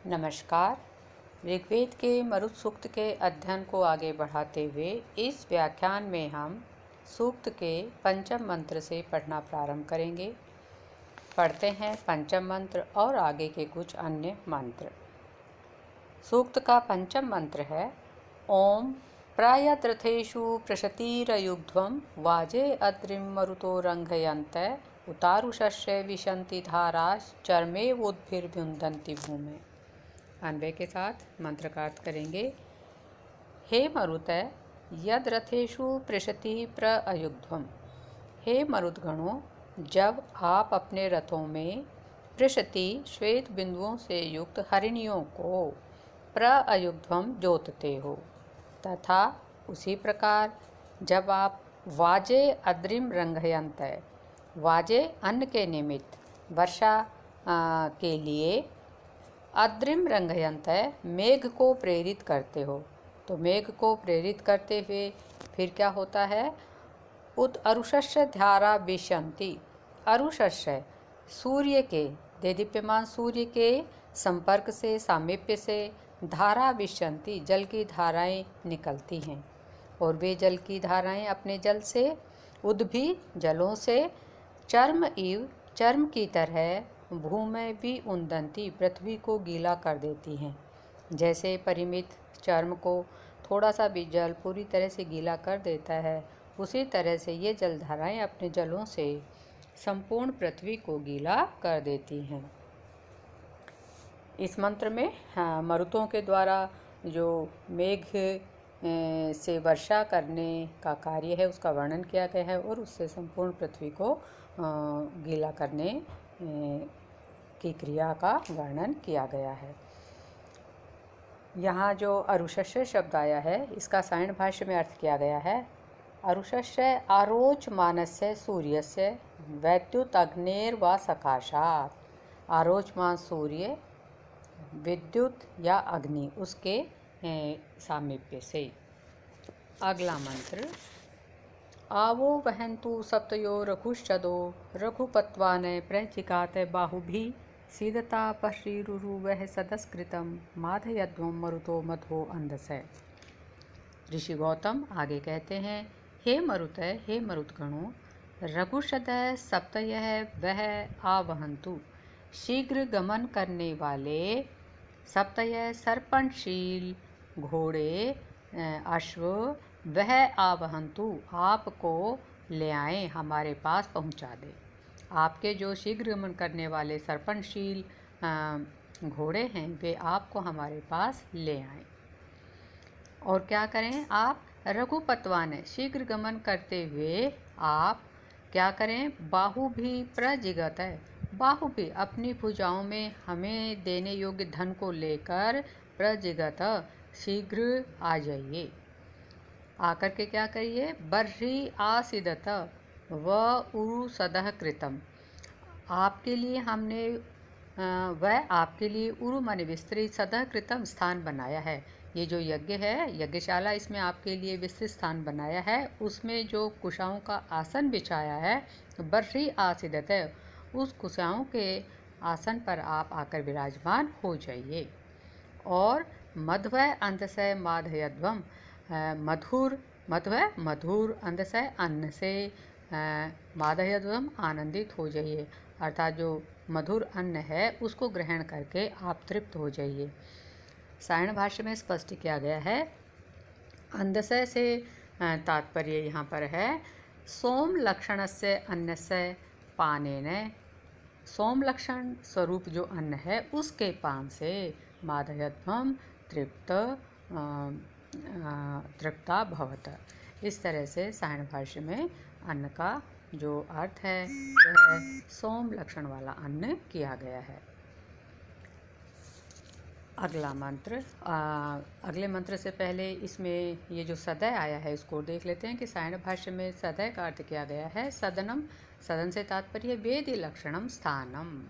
नमस्कार। ऋग्वेद के मरुत सूक्त के अध्ययन को आगे बढ़ाते हुए इस व्याख्यान में हम सूक्त के पंचम मंत्र से पढ़ना प्रारंभ करेंगे। पढ़ते हैं पंचम मंत्र और आगे के कुछ अन्य मंत्र। सूक्त का पंचम मंत्र है ओम प्रायद्रथेषु प्रशतिरयुग्ध्वं वाजे अद्रिं मरुतो रंघयन्त उतारुषस्य विशन्ति धाराश् चर्मेवोद्भिर्विन्दन्ति भूमे। अन्वय के साथ मंत्र का अर्थ करेंगे। हे मरुतः यद रथेषु पृषति प्रअयुग्ध्वं। हे मरुदगणों, जब आप अपने रथों में पृषति श्वेत बिंदुओं से युक्त हरिणियों को प्रअयुग्ध्वं जोतते हो, तथा उसी प्रकार जब आप वाजे अद्रिम रंघयन्त, वाजे अन्न के निमित्त वर्षा के लिए, अद्रिम रंघयन्त मेघ को प्रेरित करते हो, तो मेघ को प्रेरित करते हुए फिर क्या होता है? उत अरुषस्य धारा विशन्ति। अरुषस्य सूर्य के, देदीप्यमान सूर्य के संपर्क से, सामीप्य से धारा विशन्ति जल की धाराएं निकलती हैं, और वे जल की धाराएं अपने जल से उद्भी जलों से चर्म इव चर्म की तरह भूमि भी उन्दंती पृथ्वी को गीला कर देती हैं। जैसे परिमित चर्म को थोड़ा सा भी जल पूरी तरह से गीला कर देता है, उसी तरह से ये जलधाराएं अपने जलों से संपूर्ण पृथ्वी को गीला कर देती हैं। इस मंत्र में मरुतों के द्वारा जो मेघ से वर्षा करने का कार्य है उसका वर्णन किया गया है, और उससे संपूर्ण पृथ्वी को गीला करने की क्रिया का वर्णन किया गया है। यहाँ जो अरुषस्य शब्द आया है, इसका सायण भाष्य में अर्थ किया गया है। अरुषस्य आरोचमानस्य सूर्यस्य वैद्युत अग्नेर व सकाशात्। आरोचमान सूर्य, विद्युत या अग्नि उसके सामीप्य से। अगला मंत्र आवो वहन्तु सप्तयो रघुश्चदो रघुपत्वान प्रचिकात बाहुभिः सीदता पश्रीरुवः सदस्कृतं माधयध्वं मरुतो मध्वो अंधसे। ऋषि गौतम आगे कहते हैं, हे मरुतः, हे मरुतगणों, रघुशतः सप्तयः वह आवहन्तु, शीघ्र गमन करने वाले सप्तयः सर्पणशील घोड़े अश्व वह आवहन्तु आपको ले आएँ, हमारे पास पहुँचा दे। आपके जो शीघ्र गमन करने वाले सर्पणशील घोड़े हैं वे आपको हमारे पास ले आएँ। और क्या करें? आप रघुपत्वान शीघ्र गमन करते हुए आप क्या करें? बाहु भी प्रजिगत है, बाहु भी अपनी भुजाओं में हमें देने योग्य धन को लेकर प्रजिगत शीघ्र आ जाइए। आकर के क्या करिए? बर्हि आसिदत व उरु सदः कृतम। आपके लिए हमने वह आपके लिए उरु माने विस्तृत, सदः कृतम स्थान बनाया है। ये जो यज्ञ है, यज्ञशाला, इसमें आपके लिए विस्तृत स्थान बनाया है। उसमें जो कुशाओं का आसन बिछाया है, बर्हि आसिदत है, उस कुशाओं के आसन पर आप आकर विराजमान हो जाइए। और मध्व अंधसे माधयध्वम, मधुर मधुर अंधसे अन्न से माधयध्वम आनंदित हो जाइए, अर्थात जो मधुर अन्न है उसको ग्रहण करके आप तृप्त हो जाइए। सायण भाष्य में स्पष्ट किया गया है। अंधसे से तात्पर्य यहाँ पर है सोम लक्षणस्य अन्नस्य पानेन, सोम लक्षण स्वरूप जो अन्न है उसके पान से माधयध्वम तृप्ता भवत। इस तरह से सायण भाष्य में अन्न का जो अर्थ है वह सोम लक्षण वाला अन्न किया गया है। अगला मंत्र, अगले मंत्र से पहले इसमें ये जो सदय आया है इसको देख लेते हैं कि सायण भाष्य में सदय का अर्थ किया गया है सदनम, सदन से तात्पर्य वेदी लक्षणम स्थानम।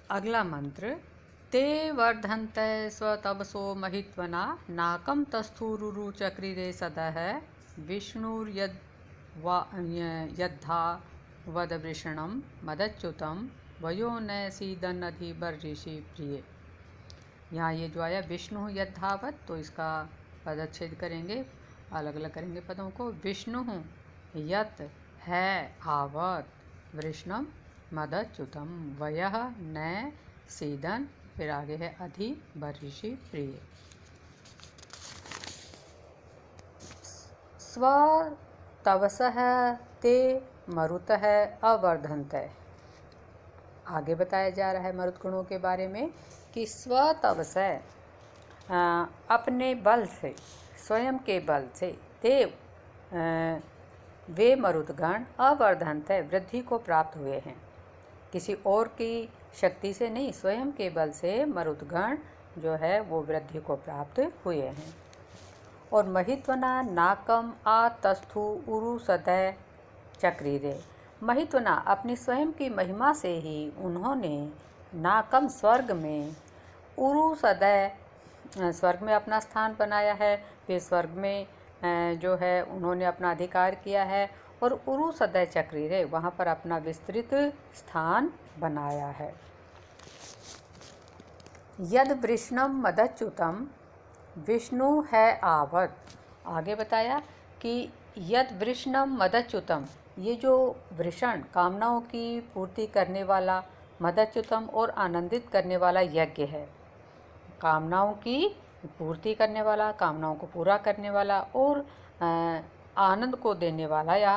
अगला मंत्र ते वर्धन्ते स्वतपसो महित्वना नाकं तस्थुरुरु चक्रिरे सदः विष्णुर्यद्धा वदवृषणं मदच्युतं वयो न सीदन अधिबर्हिषि प्रिय। यहाँ ये जो आया विष्णु यद्धावत, तो इसका पदच्छेद करेंगे, अलग अलग करेंगे पदों को। विष्णु यत है आवत वृष्णम मदच्युतम वयः न सीदन, फिर आगे है अधिबर्हिषि प्रिय। स्वतवसः ते मरुतः अवर्धन्ते। आगे बताया जा रहा है मरुत गुणों के बारे में कि स्वतवसः अपने बल से, स्वयं के बल से, ते वे मरुदगण अवर्धन्ते वृद्धि को प्राप्त हुए हैं। किसी और की शक्ति से नहीं, स्वयं के बल से मरुदगण जो है वो वृद्धि को प्राप्त हुए हैं। और महित्वना नाकम आतस्थु उरु सदय चक्रीरे। महित्वना अपनी स्वयं की महिमा से ही उन्होंने नाकम स्वर्ग में, उरु सदय स्वर्ग में अपना स्थान बनाया है, फिर स्वर्ग में जो है उन्होंने अपना अधिकार किया है, और उरु सदय चक्रीरे वहाँ पर अपना विस्तृत स्थान बनाया है। यद वृष्णम मदच्युतम विष्णु है आवत। आगे बताया कि यद वृष्णम मदच्युतम, ये जो वृषण कामनाओं की पूर्ति करने वाला, मदच्युतम और आनंदित करने वाला यज्ञ है। कामनाओं की पूर्ति करने वाला, कामनाओं को पूरा करने वाला और आनंद को देने वाला या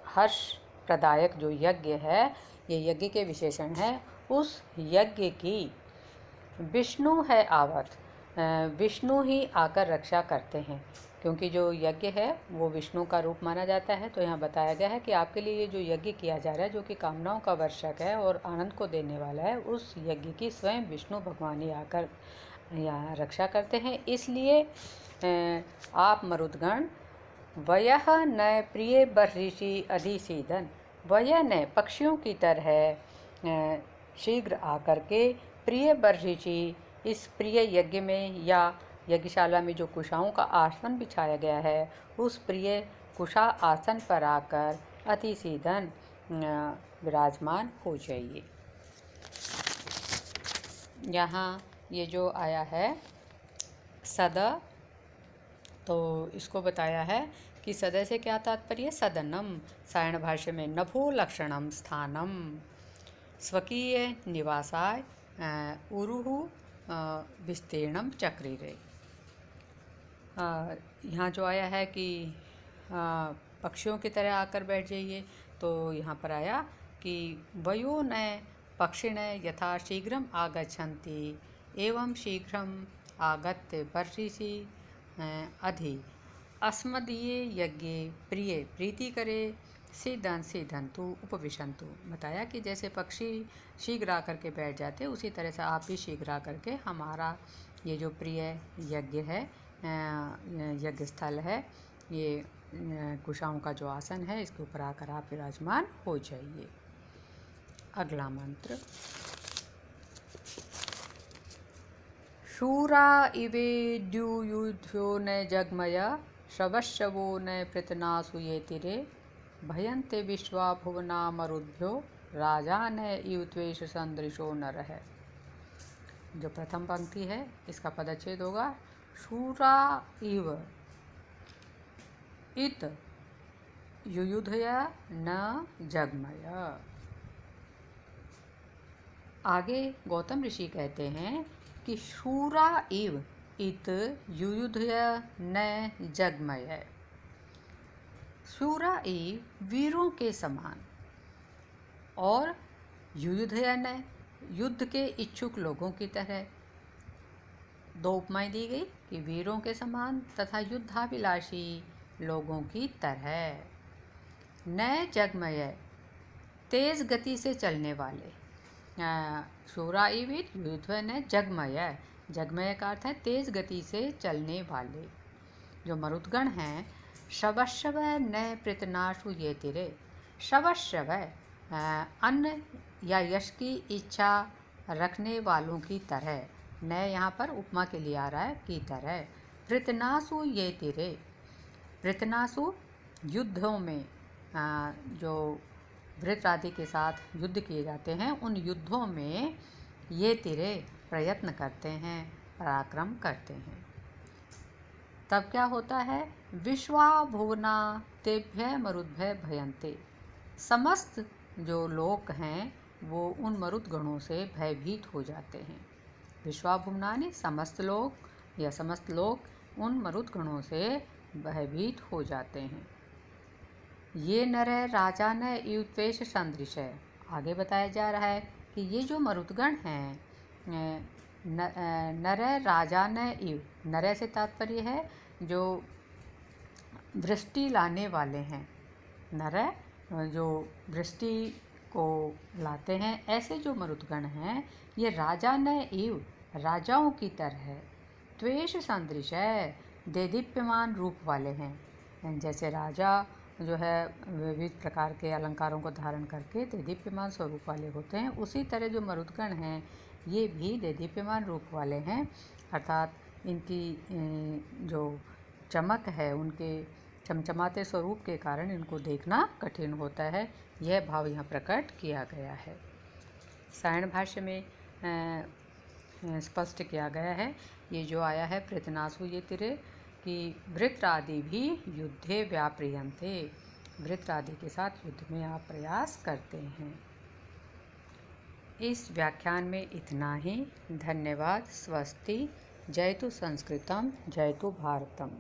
हर्ष प्रदायक जो यज्ञ है, ये यज्ञ के विशेषण हैं। उस यज्ञ की विष्णु है आवत, विष्णु ही आकर रक्षा करते हैं, क्योंकि जो यज्ञ है वो विष्णु का रूप माना जाता है। तो यहाँ बताया गया है कि आपके लिए ये जो यज्ञ किया जा रहा है, जो कि कामनाओं का वर्षक है और आनंद को देने वाला है, उस यज्ञ की स्वयं विष्णु भगवान ही आकर यहाँ रक्षा करते हैं। इसलिए आप मरुदगण वयः न प्रिय बर्हिषि अधिसीदन, वयः न पक्षियों की तरह शीघ्र आकर के प्रिय बर्हिषि, इस प्रिय यज्ञ में या यज्ञशाला में जो कुशाओं का आसन बिछाया गया है, उस प्रिय कुशा आसन पर आकर अतिसीदन विराजमान हो जाइए। यहाँ ये जो आया है सदा, तो इसको बताया है कि सदा से क्या तात्पर्य। सदनम, सायण भाष्य में नभो लक्षणम स्थानम स्वकीय निवासाय उरुहु विस्तीर्णम चक्रीरे। यहाँ जो आया है कि पक्षियों की तरह आकर बैठ जाइए, तो यहाँ पर आया कि वयो न पक्षिण यथा शीघ्रम आगच्छन्ति एवं शीघ्रम आगत्य बर्हिषि अधि अस्मदीये यज्ञे प्रिय प्रीति करे सीदन सीदंतु उपविशंतु। बताया कि जैसे पक्षी शीघ्र आकर के बैठ जाते, उसी तरह से आप भी शीघ्र आकर के हमारा ये जो प्रिय यज्ञ है, यज्ञ स्थल है, ये कुशाओं का जो आसन है, इसके ऊपर आकर आप विराजमान हो जाइए। अगला मंत्र। शूरा इवे द्युयुध्यो न जगमय शवशवो न पृतनासु ये तिरे भयन्ते विश्वा भुवना मरुद्भ्यो राजा न इव त्वेष सदृशो नर है। जो प्रथम पंक्ति है इसका पदच्छेद होगा शूरा इव इत युयुधय न जगमय। आगे गौतम ऋषि कहते हैं कि शूरा इव इत युयुधय न जगमय। शूरा इव वीरों के समान और युयुधय न युद्ध के इच्छुक लोगों की तरह। दो उपमाएं दी गई कि वीरों के समान तथा युद्धाभिलाषी लोगों की तरह। न जगमय तेज गति से चलने वाले। शूरा इव युयुधय न जगमय, जगमय का अर्थ है तेज गति से चलने वाले। जो मरुदगण हैं शवशव न पृतनाशु ये तिरे। शवशव अन्न या यश की इच्छा रखने वालों की तरह। न यहाँ पर उपमा के लिए आ रहा है की तरह। पृतनासु ये तिरे, पृतनासु युद्धों में जो वृत्र आदि के साथ युद्ध किए जाते हैं, उन युद्धों में ये तिरे प्रयत्न करते हैं, पराक्रम करते हैं। तब क्या होता है? विश्वा भुवना तेभ्य मरुद्भय भयंते। समस्त जो लोक हैं वो उन मरुद्गणों से भयभीत हो जाते हैं। विश्वाभुवनानि समस्त लोक या समस्त लोक उन मरुद्गणों से भयभीत हो जाते हैं। ये नर राजा न इव त्वेष सदृश है। आगे बताया जा रहा है कि ये जो मरुद्गण हैं, नर राजा न इव, नर से तात्पर्य है जो वृष्टि लाने वाले हैं। नर जो वृष्टि को लाते हैं, ऐसे जो मरुद्गण हैं ये राजा न इव, राजाओं की तरह है। त्वेष सदृश है, देदीप्यमान रूप वाले हैं। जैसे राजा जो है विविध प्रकार के अलंकारों को धारण करके देदीप्यमान स्वरूप वाले होते हैं, उसी तरह जो मरुद्गण हैं ये भी देदीप्यमान रूप वाले हैं। अर्थात इनकी जो चमक है, उनके चमचमाते स्वरूप के कारण इनको देखना कठिन होता है। यह भाव यहाँ प्रकट किया गया है। सायण भाष्य में स्पष्ट किया गया है। ये जो आया है पृतनासु ये तिरे कि वृत्र आदि भी युद्धे व्याप्रियन्ते, वृत्र आदि के साथ युद्ध में आप प्रयास करते हैं। इस व्याख्यान में इतना ही। धन्यवाद। स्वस्ति। जयतु संस्कृतम, जयतु भारतम।